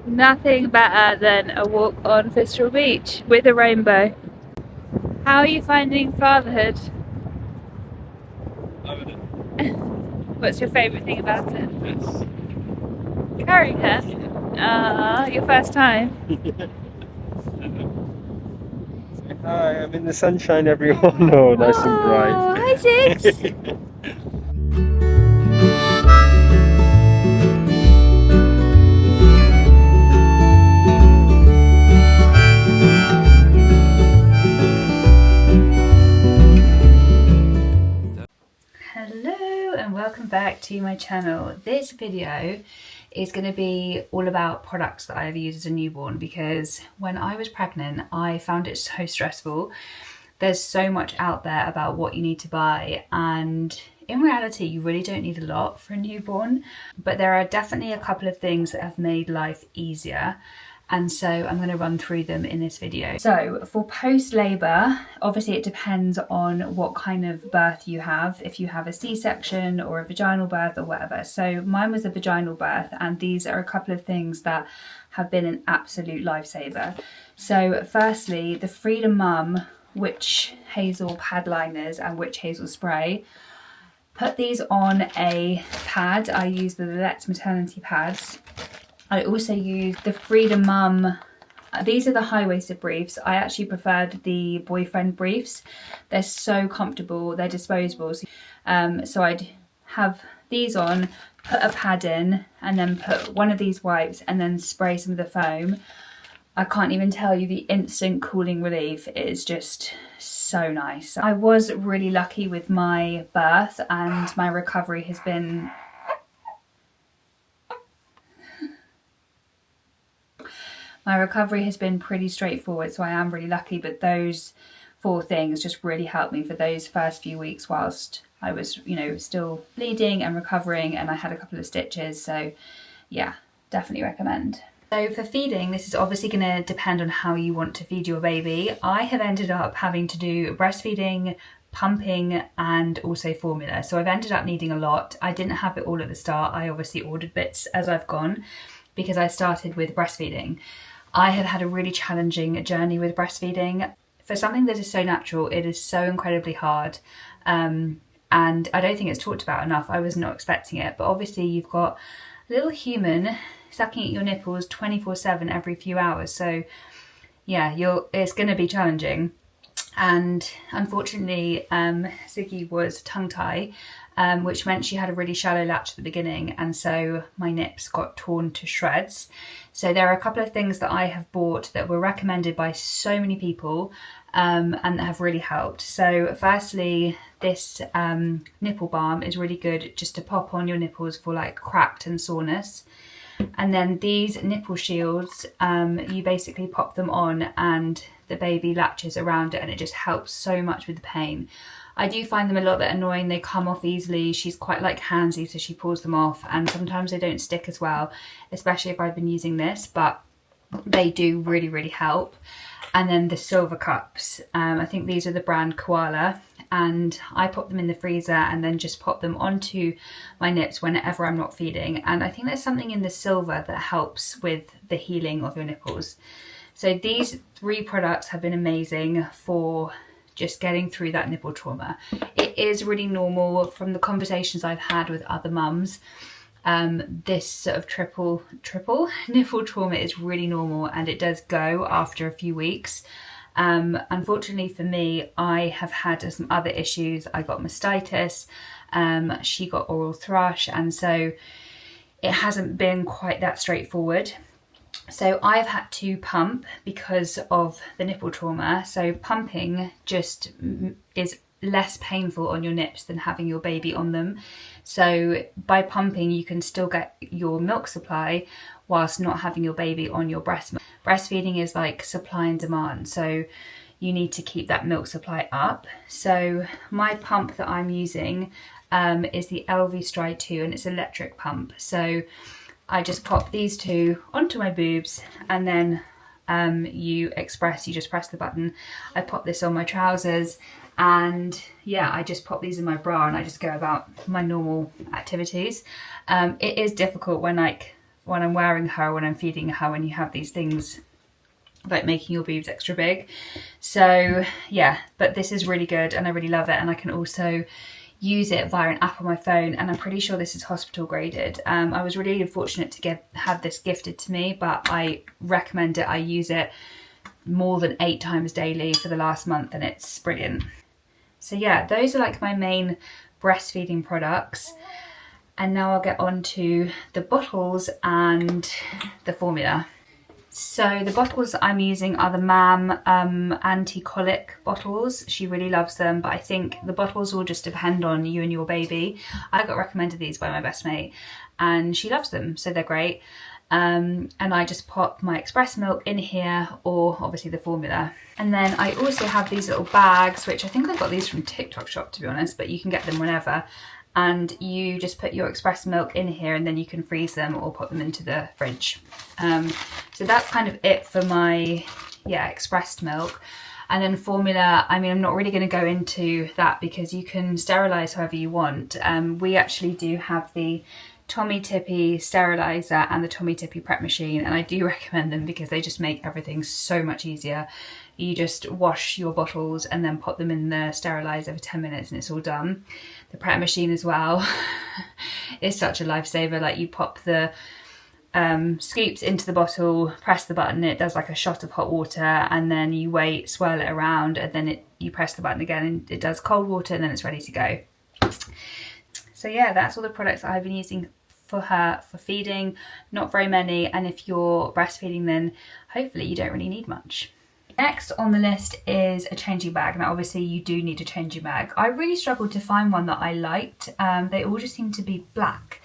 Nothing better than a walk on Fistral Beach with a rainbow. How are you finding fatherhood? Loving it. What's your favourite thing about it? Yes. Carrying her? Your first time? Say hi, I'm in the sunshine, everyone. Oh, nice and bright. Oh, hi Six! Hello and welcome back to my channel. This video is going to be all about products that I've used as a newborn, because when I was pregnant I found it so stressful. There's so much out there about what you need to buy, and in reality you really don't need a lot for a newborn, but there are definitely a couple of things that have made life easier, and so I'm going to run through them in this video. So for post-labour, obviously it depends on what kind of birth you have, if you have a C-section or a vaginal birth or whatever. So mine was a vaginal birth, and these are a couple of things that have been an absolute lifesaver. So firstly, the Freedom Mum Witch Hazel pad liners and Witch Hazel spray. Put these on a pad. I use the Let's maternity pads. I also use the Freedom Mum. These are the high-waisted briefs. I actually preferred the boyfriend briefs. They're so comfortable. They're disposable. So I'd have these on, put a pad in, and then put one of these wipes and then spray some of the foam. I can't even tell you the instant cooling relief. It is just so nice. I was really lucky with my birth, and my recovery has been pretty straightforward, so I am really lucky. But those 4 things just really helped me for those first few weeks whilst I was, still bleeding and recovering, and I had a couple of stitches. So yeah, definitely recommend. So for feeding, this is obviously going to depend on how you want to feed your baby. I have ended up having to do breastfeeding, pumping, and also formula. So I've ended up needing a lot. I didn't have it all at the start. I obviously ordered bits as I've gone, because I started with breastfeeding. I have had a really challenging journey with breastfeeding. For something that is so natural, it is so incredibly hard. And I don't think it's talked about enough. I was not expecting it, but obviously you've got a little human sucking at your nipples 24/7 every few hours. So yeah, it's going to be challenging. And unfortunately, Ziggy was tongue tie, which meant she had a really shallow latch at the beginning, and so my nips got torn to shreds. So there are a couple of things that I have bought that were recommended by so many people, and that have really helped. So firstly, this nipple balm is really good just to pop on your nipples for like cracked and soreness. And then these nipple shields, you basically pop them on and the baby latches around it, and it just helps so much with the pain. I do find them a little bit annoying. They come off easily. She's quite like handsy, so she pulls them off, and sometimes they don't stick as well, especially if I've been using this, but they do really, really help. And then the silver cups, I think these are the brand Koala, and I pop them in the freezer and then just pop them onto my nips whenever I'm not feeding. And I think there's something in the silver that helps with the healing of your nipples. So these 3 products have been amazing for just getting through that nipple trauma. It is really normal from the conversations I've had with other mums. This sort of triple nipple trauma is really normal, and it does go after a few weeks. Unfortunately for me, I have had some other issues. I got mastitis, she got oral thrush, and so it hasn't been quite that straightforward. So I've had to pump because of the nipple trauma. So pumping just is less painful on your nips than having your baby on them. So by pumping, you can still get your milk supply whilst not having your baby on your breast. Breastfeeding is like supply and demand, so you need to keep that milk supply up. So my pump that I'm using is the LV Stride 2, and it's an electric pump. So I just pop these 2 onto my boobs, and then you just press the button. I pop this on my trousers, and yeah, I just pop these in my bra and I just go about my normal activities. It is difficult when like when I'm wearing her, when I'm feeding her, when you have these things like making your boobs extra big. So yeah, but this is really good and I really love it, and I can also use it via an app on my phone, and I'm pretty sure this is hospital graded. I was really fortunate to have this gifted to me, but I recommend it. I use it more than 8 times daily for the last month and it's brilliant. So yeah, those are like my main breastfeeding products. And now I'll get on to the bottles and the formula. So the bottles I'm using are the Mam anti-colic bottles. She really loves them, but I think the bottles will just depend on you and your baby. I got recommended these by my best mate and she loves them, so they're great. And I just pop my express milk in here, or obviously the formula. And then I also have these little bags, which I think I got these from TikTok shop to be honest, but you can get them whenever. And you just put your express milk in here and then you can freeze them or put them into the fridge. So that's kind of it for my, expressed milk. And then formula, I mean, I'm not really going to go into that because you can sterilise however you want. We actually do have the Tommy Tippy steriliser and the Tommy Tippy prep machine, and I do recommend them because they just make everything so much easier. You just wash your bottles and then pop them in the steriliser for 10 minutes and it's all done. The prep machine as well is such a lifesaver. Like you pop the scoops into the bottle, press the button, it does like a shot of hot water, and then you wait, swirl it around, and then you press the button again and it does cold water, and then it's ready to go. So yeah, that's all the products that I've been using for her for feeding. Not very many, and if you're breastfeeding then hopefully you don't really need much. Next on the list is a changing bag. Now obviously you do need a changing bag. I really struggled to find one that I liked. They all just seem to be black.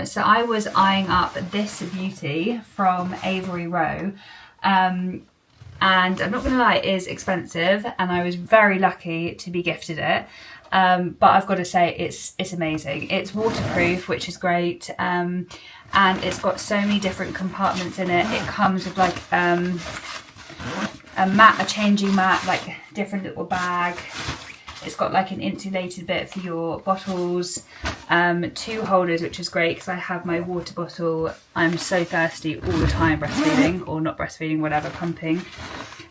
So I was eyeing up this beauty from Avery Rowe. And I'm not gonna lie, it is expensive and I was very lucky to be gifted it. But I've got to say it's amazing. It's waterproof, which is great. And it's got so many different compartments in it. It comes with like a changing mat, like different little bag. It's got like an insulated bit for your bottles, 2 holders, which is great because I have my water bottle. I'm so thirsty all the time breastfeeding, or not breastfeeding, whatever, pumping.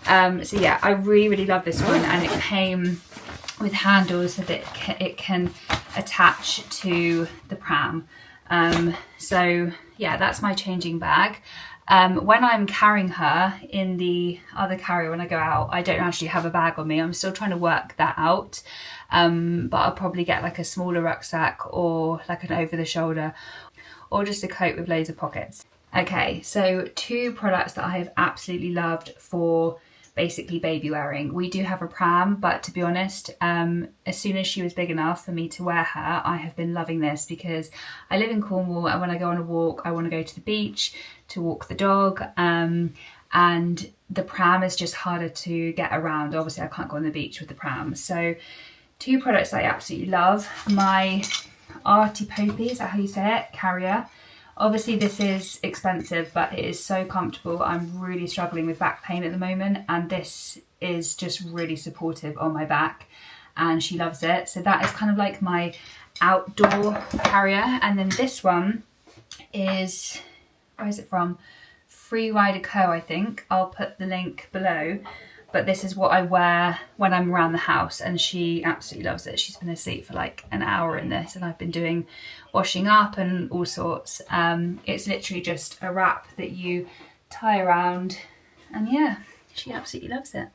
So yeah, I really love this one, and it came with handles so that it can attach to the pram. So yeah, that's my changing bag. When I'm carrying her in the other carrier when I go out, I don't actually have a bag on me. I'm still trying to work that out. But I'll probably get like a smaller rucksack or like an over the shoulder or just a coat with loads of pockets. Okay, so 2 products that I have absolutely loved for basically baby wearing. We do have a pram, but to be honest, as soon as she was big enough for me to wear her, I have been loving this because I live in Cornwall, and when I go on a walk, I want to go to the beach to walk the dog, and the pram is just harder to get around. Obviously I can't go on the beach with the pram. So 2 products I absolutely love. My Artie Popey, is that how you say it, carrier. Obviously this is expensive, but it is so comfortable. I'm really struggling with back pain at the moment, and this is just really supportive on my back, and she loves it. So that is kind of like my outdoor carrier. And then this one is, where is it from? Free Rider Co, I think. I'll put the link below. But this is what I wear when I'm around the house, and she absolutely loves it. She's been asleep for like an hour in this, and I've been doing washing up and all sorts. It's literally just a wrap that you tie around, and yeah, she absolutely loves it.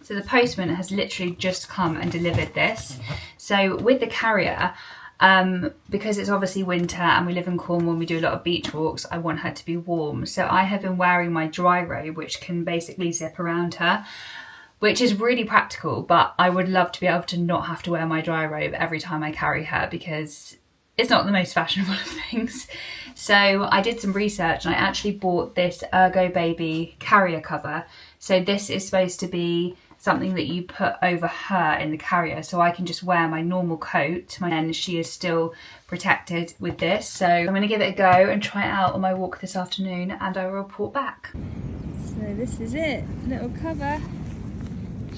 So the postman has literally just come and delivered this. So with the carrier, because it's obviously winter and we live in Cornwall and we do a lot of beach walks, I want her to be warm. So I have been wearing my dry robe, which can basically zip around her, which is really practical, but I would love to be able to not have to wear my dry robe every time I carry her because it's not the most fashionable of things. So I did some research and I actually bought this Ergo Baby carrier cover. So this is supposed to be something that you put over her in the carrier, so I can just wear my normal coat and she is still protected with this. So I'm going to give it a go and try it out on my walk this afternoon, and I will report back. So this is it, little cover.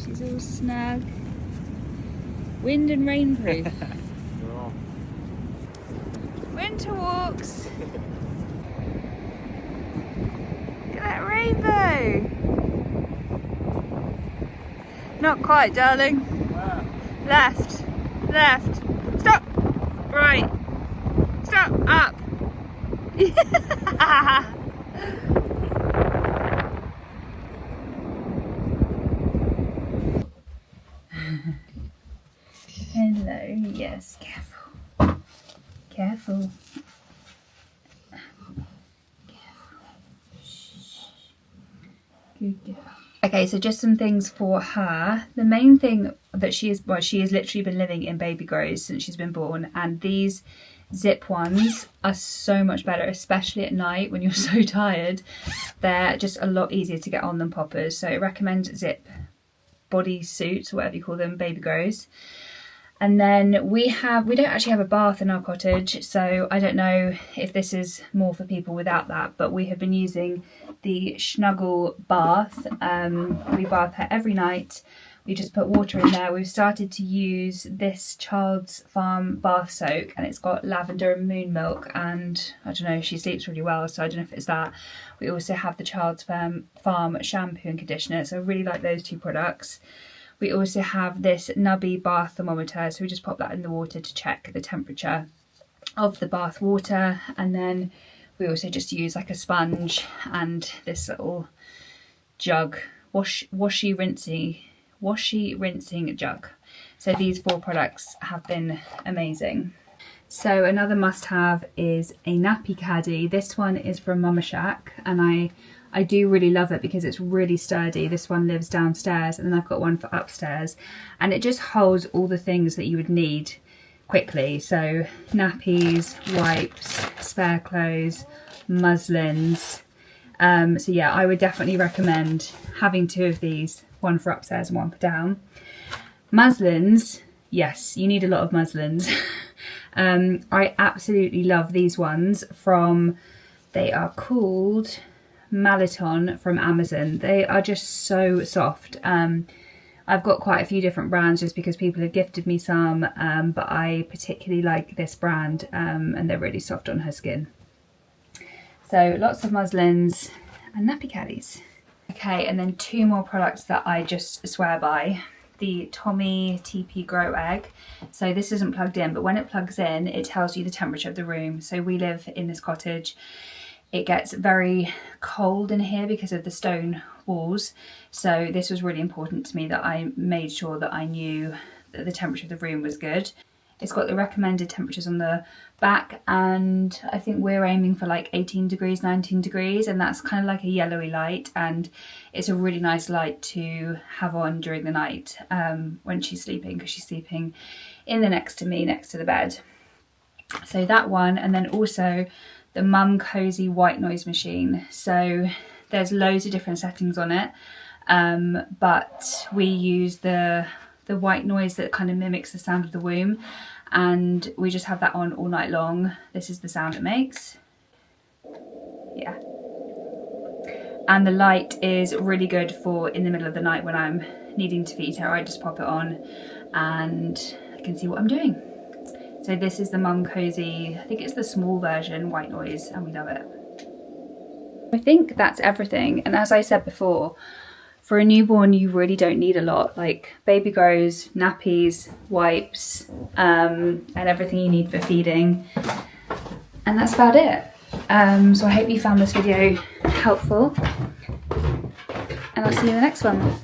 She's all snug, wind and rain proof. Winter walks. rainbow. Not quite, darling. Wow. Left, left, stop, right, stop, up. Hello, yes, careful, careful. Good girl. Okay, so just some things for her. The main thing that she has literally been living in baby grows since she's been born, and these zip ones are so much better, especially at night when you're so tired. They're just a lot easier to get on than poppers. So I recommend zip body suits, or whatever you call them, baby grows. And then we don't actually have a bath in our cottage, so I don't know if this is more for people without that, but we have been using the Snuggle bath. We bath her every night. We just put water in there. We've started to use this Child's Farm bath soak, and it's got lavender and moon milk, and I don't know, she sleeps really well, so I don't know if it's that. We also have the Child's Farm shampoo and conditioner, so I really like those two products. We also have this Nappy bath thermometer, so we just pop that in the water to check the temperature of the bath water. And then we also just use like a sponge and this little jug, washy rinsing jug. So these 4 products have been amazing. So another must have is a nappy caddy. This one is from Mama Shack, and I do really love it because it's really sturdy. This one lives downstairs, and then I've got one for upstairs, and it just holds all the things that you would need quickly. So nappies, wipes, spare clothes, muslins. So yeah, I would definitely recommend having 2 of these, one for upstairs and one for down. Muslins, yes, you need a lot of muslins. I absolutely love these ones they are called Malaton from Amazon. They are just so soft. I've got quite a few different brands just because people have gifted me some, but I particularly like this brand, and they're really soft on her skin. So lots of muslins and nappy caddies. Okay, and then 2 more products that I just swear by. The Tommy TP Grow Egg. So this isn't plugged in, but when it plugs in, it tells you the temperature of the room. So we live in this cottage. It gets very cold in here because of the stone walls. So this was really important to me, that I made sure that I knew that the temperature of the room was good. It's got the recommended temperatures on the back, and I think we're aiming for like 18 degrees, 19 degrees, and that's kind of like a yellowy light, and it's a really nice light to have on during the night when she's sleeping, because she's sleeping in the next to me, next to the bed. So that one, and then also the Mum Cozy white noise machine. So there's loads of different settings on it, but we use the white noise that kind of mimics the sound of the womb, and we just have that on all night long. This is the sound it makes. Yeah. And the light is really good for in the middle of the night when I'm needing to feed her. I just pop it on and I can see what I'm doing. So this is the Mum Cozy, I think it's the small version, white noise, and we love it. I think that's everything. And as I said before, for a newborn, you really don't need a lot, like baby grows, nappies, wipes, and everything you need for feeding. And that's about it. So I hope you found this video helpful, and I'll see you in the next one.